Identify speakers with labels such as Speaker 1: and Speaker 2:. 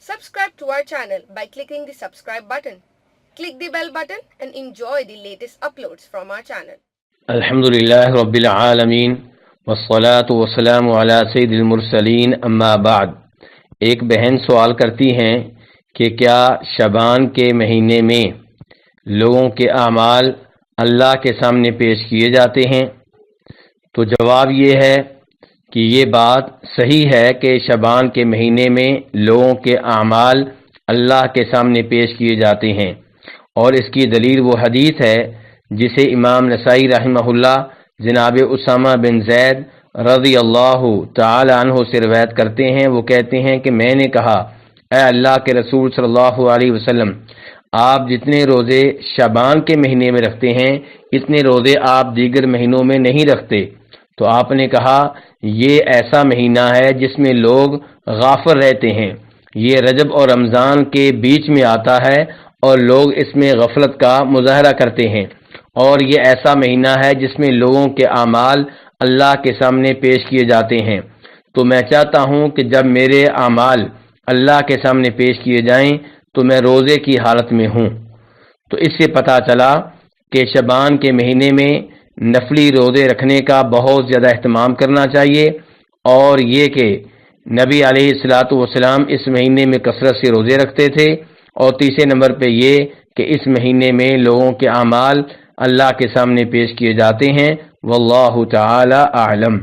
Speaker 1: Subscribe to our channel by clicking the subscribe button. Click the bell button and enjoy the latest uploads from our channel.
Speaker 2: الحمدللہ رب العالمین والصلاة والسلام علی سید المرسلین اما بعد۔ ایک بہن سوال کرتی ہیں کہ کیا شعبان کے مہینے میں لوگوں کے اعمال اللہ کے سامنے پیش کیے جاتے ہیں؟ تو جواب یہ ہے کہ یہ بات صحیح ہے کہ شعبان کے مہینے میں لوگوں کے اعمال اللہ کے سامنے پیش کیے جاتے ہیں، اور اس کی دلیل وہ حدیث ہے جسے امام نسائی رحمہ اللہ جناب اسامہ بن زید رضی اللہ تعالی عنہ سے روایت کرتے ہیں۔ وہ کہتے ہیں کہ میں نے کہا، اے اللہ کے رسول صلی اللہ علیہ وسلم، آپ جتنے روزے شعبان کے مہینے میں رکھتے ہیں اتنے روزے آپ دیگر مہینوں میں نہیں رکھتے۔ تو آپ نے کہا، یہ ایسا مہینہ ہے جس میں لوگ غافل رہتے ہیں، یہ رجب اور رمضان کے بیچ میں آتا ہے اور لوگ اس میں غفلت کا مظاہرہ کرتے ہیں، اور یہ ایسا مہینہ ہے جس میں لوگوں کے اعمال اللہ کے سامنے پیش کیے جاتے ہیں۔ تو میں چاہتا ہوں کہ جب میرے اعمال اللہ کے سامنے پیش کیے جائیں تو میں روزے کی حالت میں ہوں۔ تو اس سے پتہ چلا کہ شعبان کے مہینے میں نفلی روزے رکھنے کا بہت زیادہ اہتمام کرنا چاہیے، اور یہ کہ نبی علیہ الصلاۃ والسلام اس مہینے میں کثرت سے روزے رکھتے تھے، اور تیسرے نمبر پہ یہ کہ اس مہینے میں لوگوں کے اعمال اللہ کے سامنے پیش کیے جاتے ہیں۔ واللہ تعالی اعلم۔